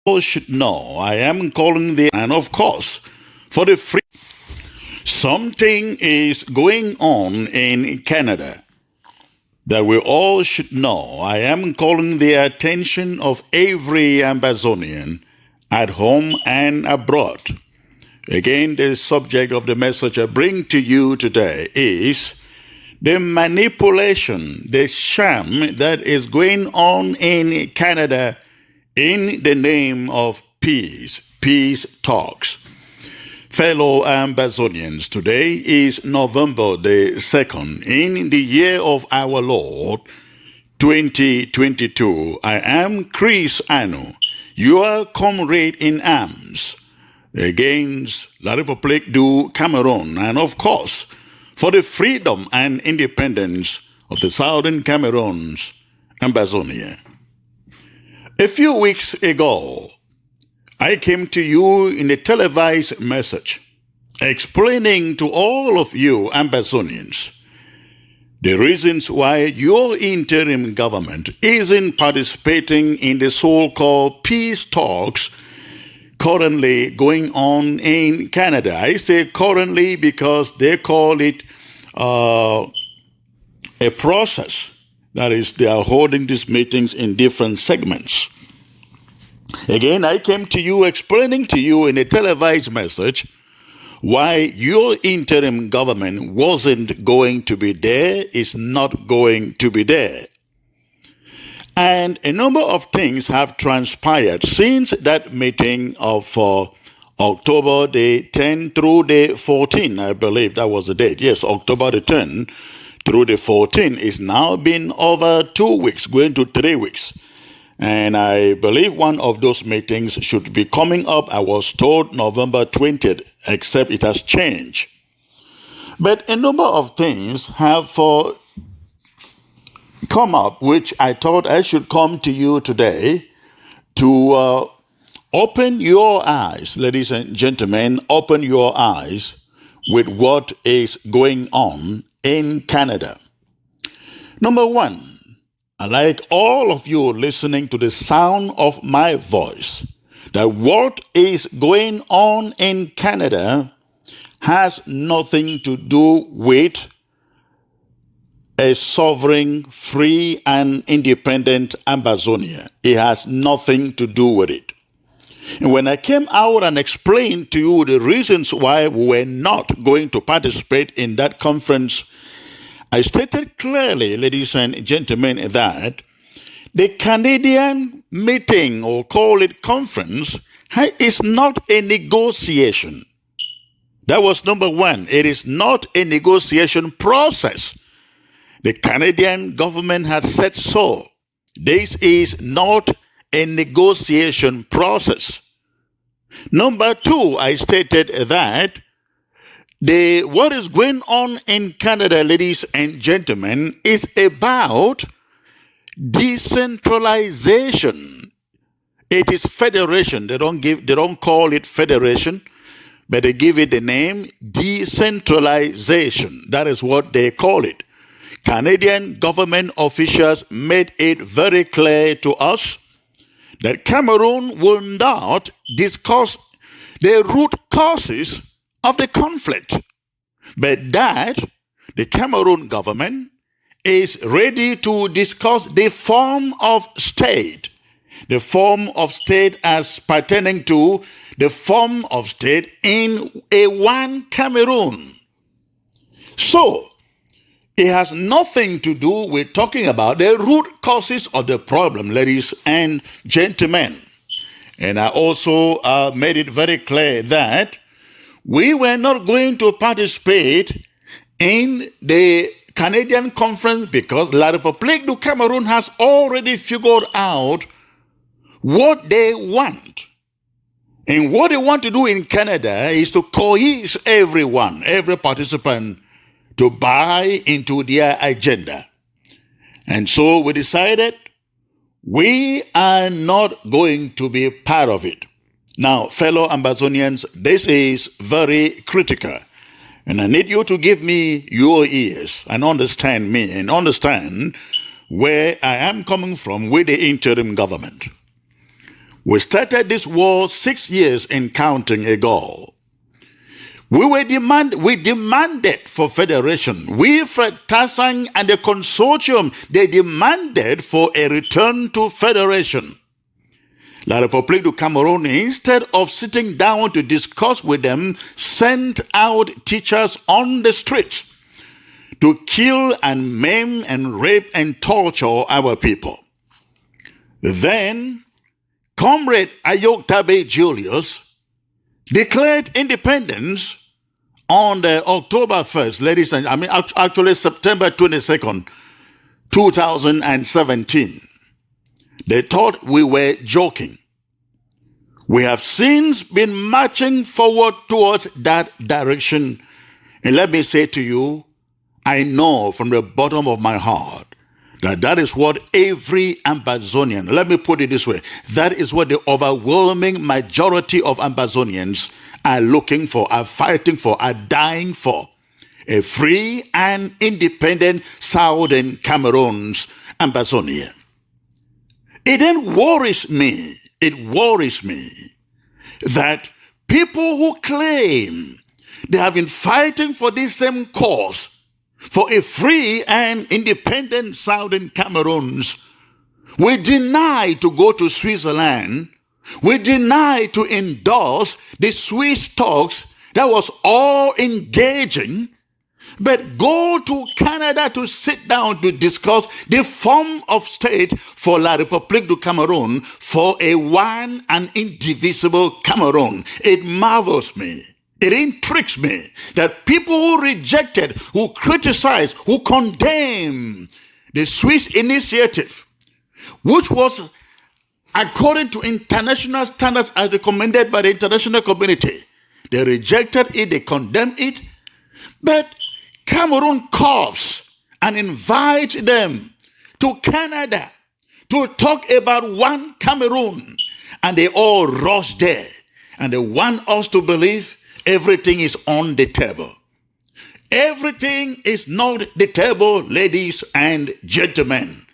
All should know I am calling the, and of course, for the free. Something is going on in Canada that we all should know. I am calling the attention of every Amazonian at home and abroad. Again, the subject of the message I bring to you today is the manipulation, the sham that is going on in Canada in the name of peace talks. Fellow Amazonians, today is November the 2nd in the year of our Lord 2022. I am Chris Anu, your comrade in arms against La République du Cameroon, and of course for the freedom and independence of the southern Cameroons, Amazonia. A few weeks ago, I came to you in a televised message explaining to all of you Amazonians the reasons why your interim government isn't participating in the so-called peace talks currently going on in Canada. I say currently because they call it a process. That is, they are holding these meetings in different segments. Again, I came to you explaining to you in a televised message why your interim government wasn't going to be there, is not going to be there. And a number of things have transpired since that meeting of October the 10th through the 14th, I believe that was the date. Yes, October the 10th through the 14th. It's now been over 2 weeks, going to 3 weeks. And I believe one of those meetings should be coming up. I was told November 20th, except it has changed. But a number of things have come up, which I thought I should come to you today to open your eyes, ladies and gentlemen, open your eyes with what is going on in Canada. Number one, I like all of you listening to the sound of my voice, that what is going on in Canada has nothing to do with a sovereign, free, and independent Amazonia. It has nothing to do with it. And when I came out and explained to you the reasons why we were not going to participate in that conference, I stated clearly, ladies and gentlemen, that the Canadian meeting, or call it conference, is not a negotiation. That was number one. It is not a negotiation process. The Canadian government has said so. This is not a negotiation process. Number two, I stated that what is going on in Canada, ladies and gentlemen, is about decentralization. It is federation. They don't call it federation, but they give it the name decentralization. That is what they call it. Canadian government officials made it very clear to us that Cameroon will not discuss the root causes of the conflict, but that the Cameroon government is ready to discuss the form of state as pertaining to the form of state in a one Cameroon. So, it has nothing to do with talking about the root causes of the problem, ladies and gentlemen. And I also made it very clear that we were not going to participate in the Canadian conference because La République du Cameroon has already figured out what they want. And what they want to do in Canada is to coerce everyone, every participant, to buy into their agenda. And so we decided we are not going to be part of it. Now, fellow Amazonians, this is very critical. And I need you to give me your ears and understand me and understand where I am coming from with the interim government. We started this war 6 years and counting ago. We demanded for federation. We, Fred Tassang and the consortium, they demanded for a return to federation. La République du Cameroon, instead of sitting down to discuss with them, sent out teachers on the streets to kill and maim and rape and torture our people. Then, Comrade Ayok Tabe Julius declared independence on the October 1st, actually September 22nd, 2017. They thought we were joking. We have since been marching forward towards that direction. And let me say to you, I know from the bottom of my heart that is what every Ambazonian, let me put it this way, that is what the overwhelming majority of Ambazonians are looking for, are fighting for, are dying for. A free and independent Southern Cameroon's Ambazonia. It then worries me that people who claim they have been fighting for this same cause, for a free and independent Southern Cameroons, we deny to go to Switzerland. We deny to endorse the Swiss talks that was all engaging, but go to Canada to sit down to discuss the form of state for La République du Cameroon, for a one and indivisible Cameroon. It marvels me. It intrigues me that people who rejected, who criticized, who condemned the Swiss initiative, which was according to international standards as recommended by the international community, they rejected it, they condemned it, but Cameroon calls and invites them to Canada to talk about one Cameroon, and they all rush there, and they want us to believe everything is on the table. Everything is not the table, ladies and gentlemen.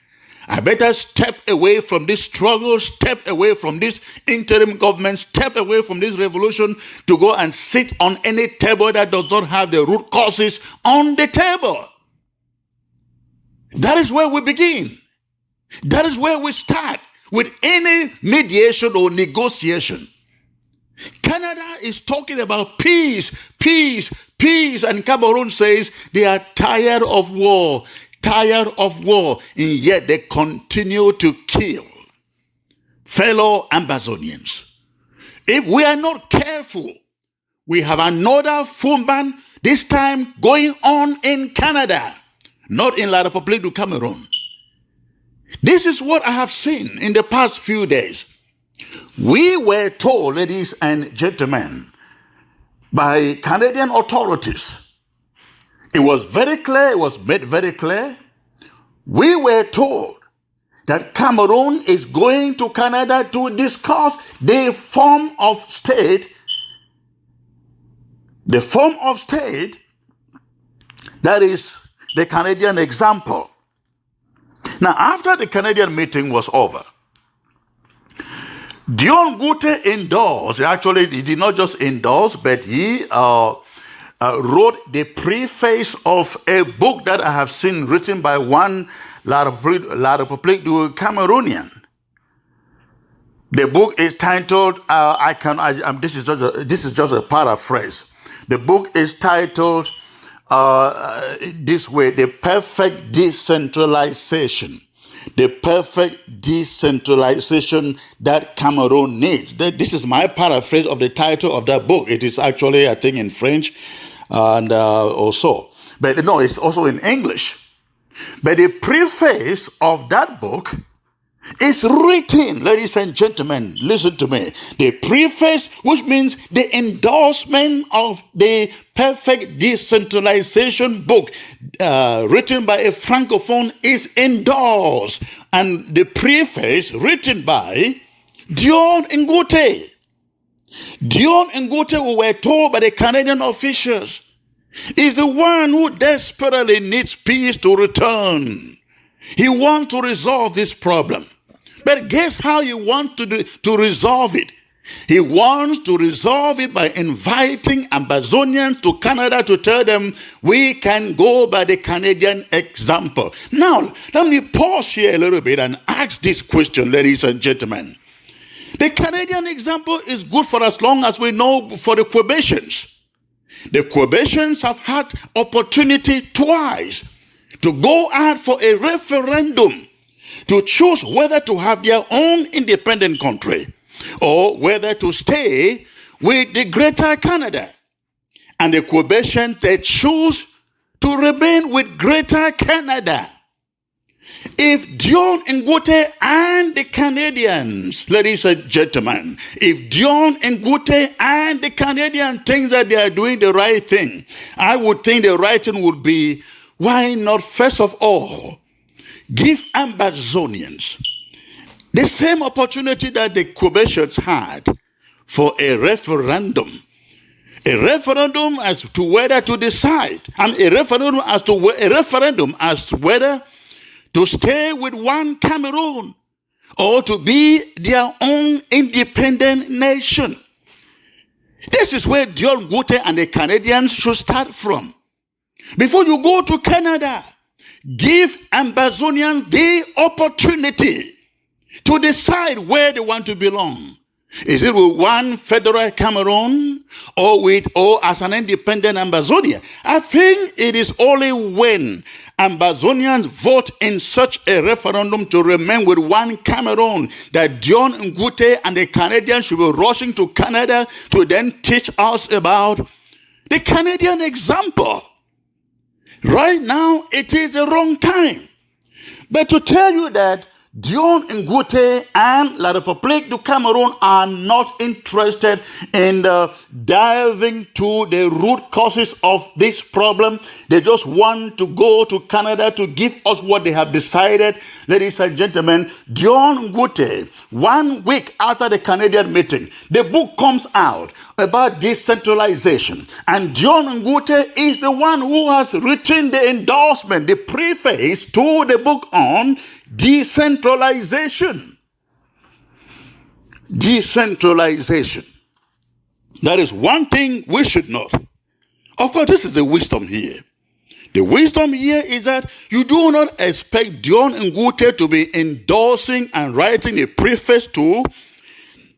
I better step away from this struggle, step away from this interim government, step away from this revolution to go and sit on any table that does not have the root causes on the table. That is where we begin. That is where we start with any mediation or negotiation. Canada is talking about peace, peace, peace, and Cameroon says they are tired of war, and yet they continue to kill fellow Ambazonians. If we are not careful, we have another Fumban, this time going on in Canada, not in La République du Cameroon. This is what I have seen in the past few days. We were told, ladies and gentlemen, by Canadian authorities, it was very clear, it was made very clear, we were told that Cameroon is going to Canada to discuss the form of state, that is the Canadian example. Now, after the Canadian meeting was over, Dion Gute endorsed, actually he did not just endorse, but he wrote the preface of a book that I have seen written by one La République du Cameroonian. The book is titled, this is just a paraphrase. The book is titled this way, The Perfect Decentralization. The perfect decentralization that Cameroon needs. This is my paraphrase of the title of that book. It is actually, I think, in French and also. But no, it's also in English. But the preface of that book is written, ladies and gentlemen, listen to me. The preface, which means the endorsement of the perfect decentralization book written by a Francophone is endorsed. And the preface written by Dion Ngute. Dion Ngute, we were told by the Canadian officials, is the one who desperately needs peace to return. He wants to resolve this problem. But guess how he wants to resolve it? He wants to resolve it by inviting Ambazonians to Canada to tell them we can go by the Canadian example. Now, let me pause here a little bit and ask this question, ladies and gentlemen. The Canadian example is good for as long as we know for the Quebecians. The Quebecians have had opportunity twice to go out for a referendum to choose whether to have their own independent country or whether to stay with the Greater Canada. And the Quebecians, they choose to remain with Greater Canada. If Dion Ngute and the Canadians, ladies and gentlemen, if Dion Ngute and the Canadians think that they are doing the right thing, I would think the right thing would be, why not first of all, give Ambazonians the same opportunity that the Quebecians had for a referendum. A referendum as to whether to decide, and a referendum as to whether to stay with one Cameroon or to be their own independent nation. This is where Dion Ngute and the Canadians should start from. Before you go to Canada, give Ambazonians the opportunity to decide where they want to belong. Is it with one federal Cameroon or as an independent Ambazonia? I think it is only when Ambazonians vote in such a referendum to remain with one Cameroon that Dion Ngute and the Canadians should be rushing to Canada to then teach us about the Canadian example. Right now, it is the wrong time. But to tell you that Dion Ngute and La République du Cameroun are not interested in diving to the root causes of this problem. They just want to go to Canada to give us what they have decided. Ladies and gentlemen, Dion Ngute, 1 week after the Canadian meeting, the book comes out about decentralization. And Dion Ngute is the one who has written the endorsement, the preface to the book on decentralization. Decentralization. That is one thing we should know. Of course, this is the wisdom here. The wisdom here is that you do not expect Dion Ngute to be endorsing and writing a preface to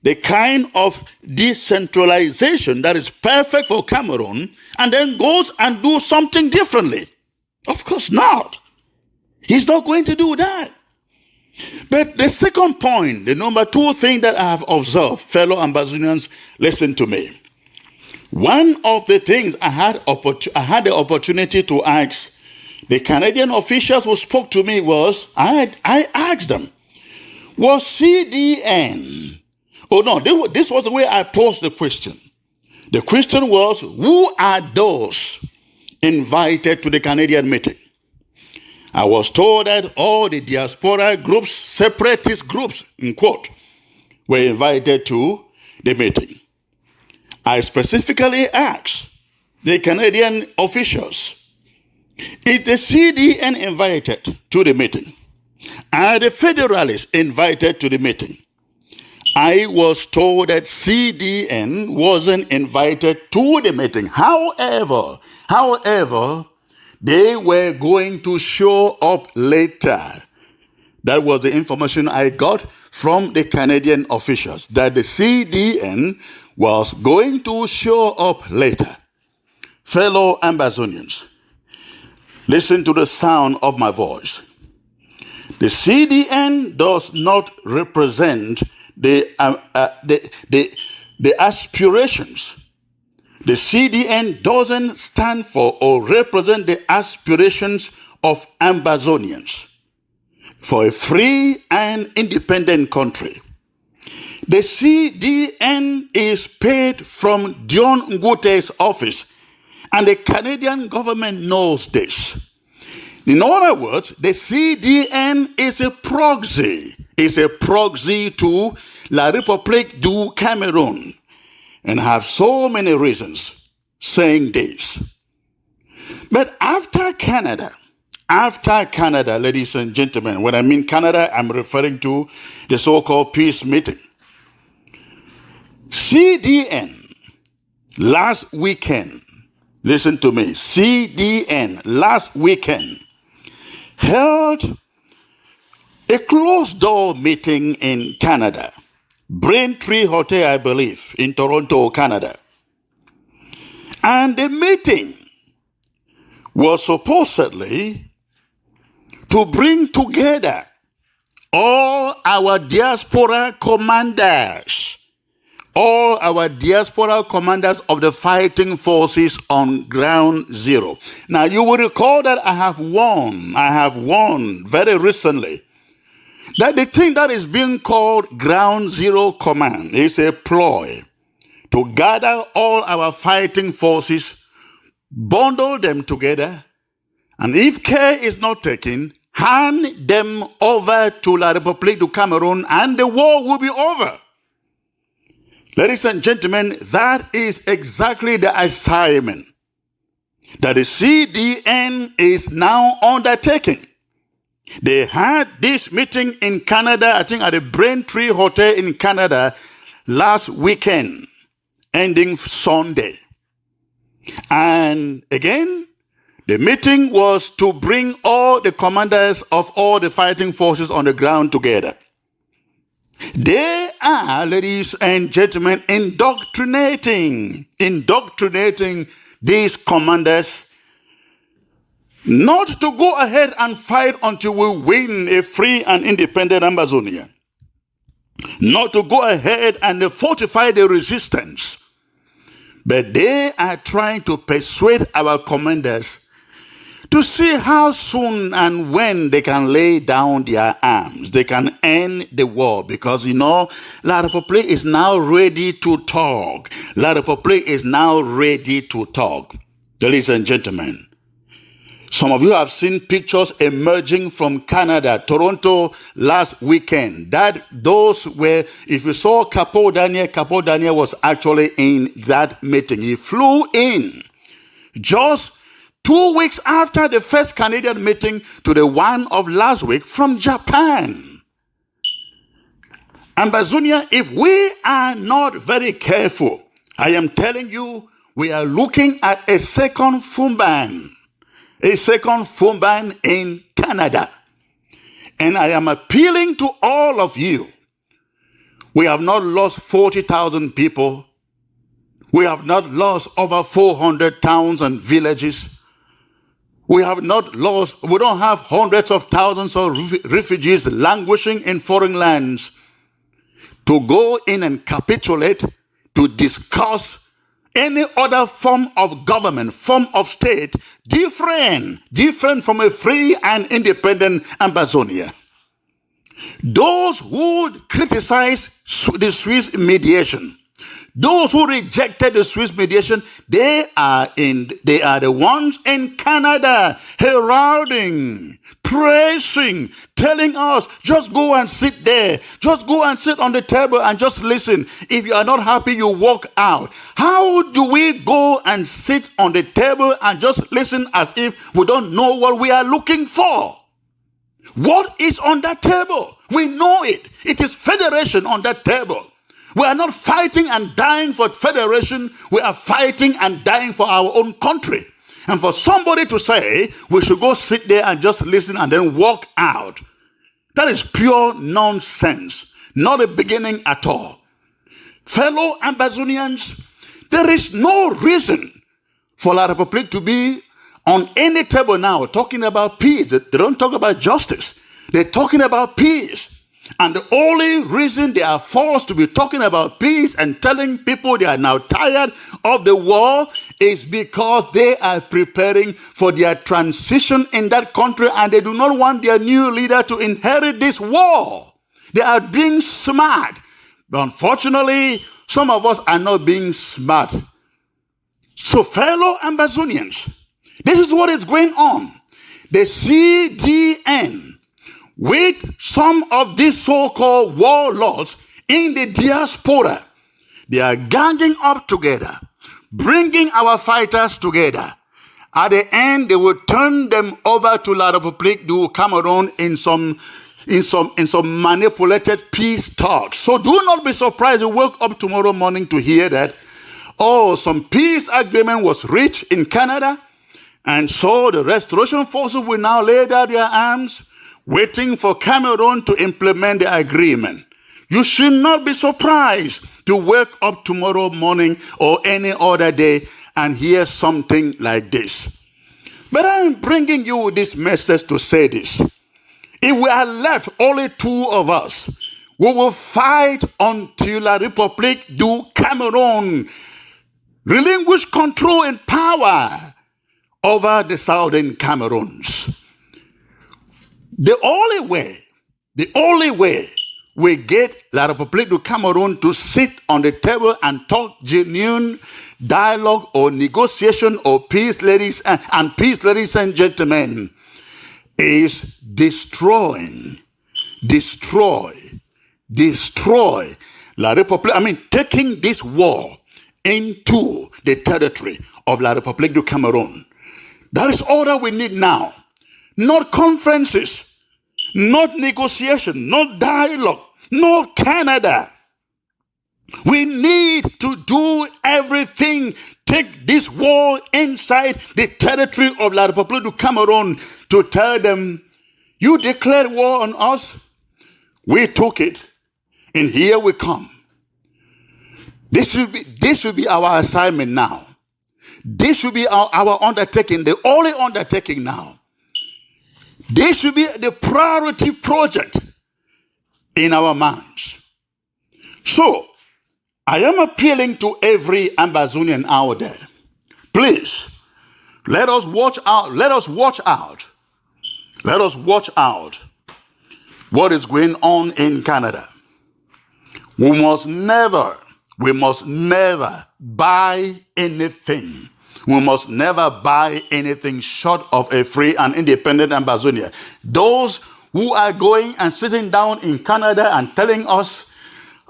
the kind of decentralization that is perfect for Cameroon and then goes and do something differently. Of course not. He's not going to do that. But the second point, the number 2 thing that I have observed, fellow Ambazonians, listen to me. One of the things I had the opportunity to ask the Canadian officials who spoke to me was, I asked them, was CDN? Oh no, this was the way I posed the question. The question was, who are those invited to the Canadian meeting? I was told that all the diaspora groups, separatist groups, in quote, were invited to the meeting. I specifically asked the Canadian officials, is the CDN invited to the meeting? Are the Federalists invited to the meeting? I was told that CDN wasn't invited to the meeting. However, they were going to show up later. That was the information I got from the Canadian officials, that the CDN was going to show up later. Fellow Ambazonians, listen to the sound of my voice. The CDN does not represent the aspirations. The CDN doesn't stand for or represent the aspirations of Ambazonians for a free and independent country. The CDN is paid from Dion Ngute's office, and the Canadian government knows this. In other words, the CDN is a proxy. It's a proxy to La République du Cameroun. And I have so many reasons saying this. But after Canada after Canada, ladies and gentlemen. When I mean Canada, I'm referring to the so-called peace meeting. CDN last weekend, listen to me, CDN last weekend held a closed-door meeting in Canada, Braintree Hotel, I believe, in Toronto, Canada. And the meeting was supposedly to bring together all our diaspora commanders, all our diaspora commanders of the fighting forces on ground zero. Now, you will recall that I have warned very recently that the thing that is being called ground zero command is a ploy to gather all our fighting forces, bundle them together, and if care is not taken, hand them over to La République du Cameroon, and the war will be over. Ladies and gentlemen, that is exactly the assignment that the CDN is now undertaking. They had this meeting in Canada, I think at the Braintree Hotel in Canada last weekend, ending Sunday. And again, the meeting was to bring all the commanders of all the fighting forces on the ground together. They are, ladies and gentlemen, indoctrinating these commanders not to go ahead and fight until we win a free and independent Amazonia. Not to go ahead and fortify the resistance. But they are trying to persuade our commanders to see how soon and when they can lay down their arms. They can end the war because, La République is now ready to talk. La République is now ready to talk. Ladies and gentlemen, some of you have seen pictures emerging from Canada, Toronto last weekend. Those were, if you saw Capo Daniel was actually in that meeting. He flew in just 2 weeks after the first Canadian meeting to the one of last week from Japan. Amazonia, if we are not very careful, I am telling you, we are looking at a second Fumban in Canada. And I am appealing to all of you. We have not lost 40,000 people. We have not lost over 400 towns and villages. We don't have hundreds of thousands of refugees languishing in foreign lands. To go in and capitulate, to discuss any other form of government, form of state, different from a free and independent Amazonia. Those who criticize the Swiss mediation, those who rejected the Swiss mediation, they are the ones in Canada heralding, praising, telling us, just go and sit there. Just go and sit on the table and just listen. If you are not happy, you walk out. How do we go and sit on the table and just listen as if we don't know what we are looking for? What is on that table? We know it. It is federation on that table. We are not fighting and dying for federation. We are fighting and dying for our own country. And for somebody to say we should go sit there and just listen and then walk out, that is pure nonsense. Not a beginning at all. Fellow Amazonians, there is no reason for La République to be on any table now talking about peace. They don't talk about justice. They're talking about peace. And the only reason they are forced to be talking about peace and telling people they are now tired of the war is because they are preparing for their transition in that country and they do not want their new leader to inherit this war. They are being smart. But unfortunately, some of us are not being smart. So fellow Amazonians, this is what is going on. The CDN, with some of these so-called warlords in the diaspora, they are ganging up together, bringing our fighters together, At the end, they will turn them over to La République du Cameroon in some manipulated peace talks. So do not be surprised you wake up tomorrow morning to hear that, some peace agreement was reached in Canada, and so the restoration forces will now lay down their arms, waiting for Cameroon to implement the agreement. You should not be surprised to wake up tomorrow morning or any other day and hear something like this. But I am bringing you this message to say this. If we are left only two of us, we will fight until La République du Cameroon relinquish control and power over the southern Cameroons. The only way we get La République du Cameroon to sit on the table and talk genuine dialogue or negotiation or peace, ladies and gentlemen, is destroy La République, taking this war into the territory of La République du Cameroon. That is all that we need now. Not conferences, not negotiation, not dialogue, not Canada. We need to do everything. Take this war inside the territory of La République du Cameroon to tell them, you declared war on us, we took it, and here we come. This should be our assignment now. This should be our undertaking, the only undertaking now. This should be the priority project in our minds. So, I am appealing to every Ambazonian out there. Please, let us watch out. Let us watch out. Let us watch out what is going on in Canada. We must never buy anything. We must never buy anything short of a free and independent Ambazonia. Those who are going and sitting down in Canada and telling us,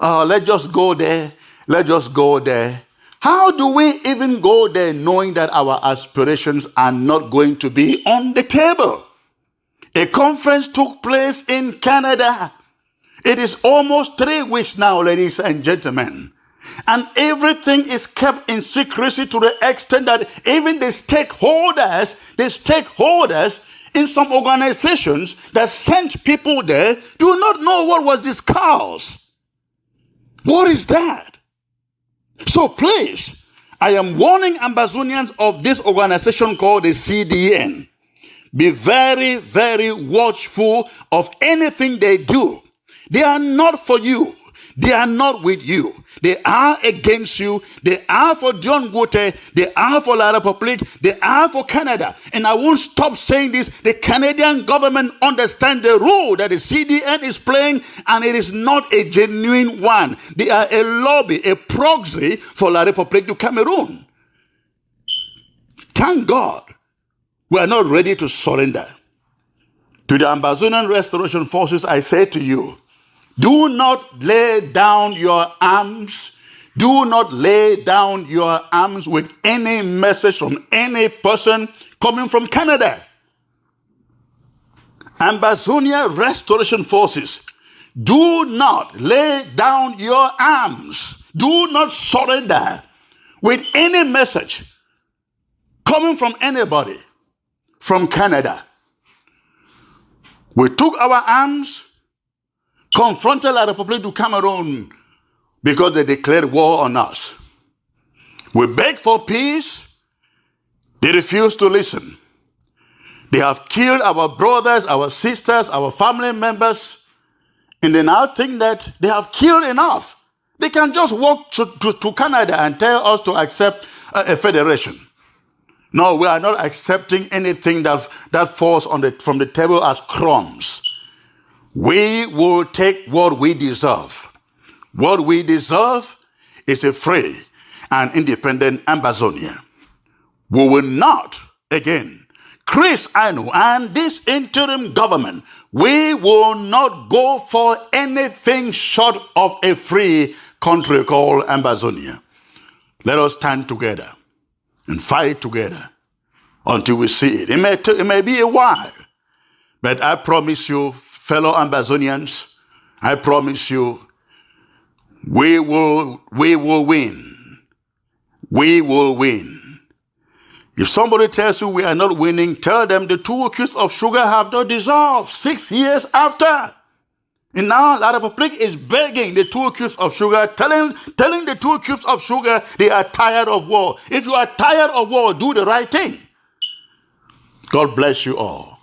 let's just go there, let's just go there. How do we even go there knowing that our aspirations are not going to be on the table? A conference took place in Canada. It is almost 3 weeks now, ladies and gentlemen. And everything is kept in secrecy to the extent that even the stakeholders in some organizations that sent people there do not know what was discussed. What is that? So please, I am warning Ambazonians of this organization called the CDN. Be very, very watchful of anything they do. They are not for you. They are not with you. They are against you. They are for John Gute. They are for La République. They are for Canada. And I won't stop saying this. The Canadian government understands the role that the CDN is playing, and it is not a genuine one. They are a lobby, a proxy for La République du Cameroon. Thank God we are not ready to surrender. To the Ambazonian Restoration Forces, I say to you, do not lay down your arms. Do not lay down your arms with any message from any person coming from Canada. Ambazonia Restoration Forces, do not lay down your arms. Do not surrender with any message coming from anybody from Canada. We took our arms, confronted La République du Cameroon because they declared war on us. We begged for peace. They refused to listen. They have killed our brothers, our sisters, our family members, and they now think that they have killed enough. They can just walk to Canada and tell us to accept a federation. No, we are not accepting anything that falls from the table as crumbs. We will take what we deserve. What we deserve is a free and independent Ambazonia. We will not, again, Chris Anu and this interim government, we will not go for anything short of a free country called Ambazonia. Let us stand together and fight together until we see it. It may be a while, but I promise you, fellow Amazonians, I promise you, we will win. We will win. If somebody tells you we are not winning, tell them the 2 cubes of sugar have not dissolved 6 years after. And now La Republic is begging the 2 cubes of sugar, telling the 2 cubes of sugar they are tired of war. If you are tired of war, do the right thing. God bless you all.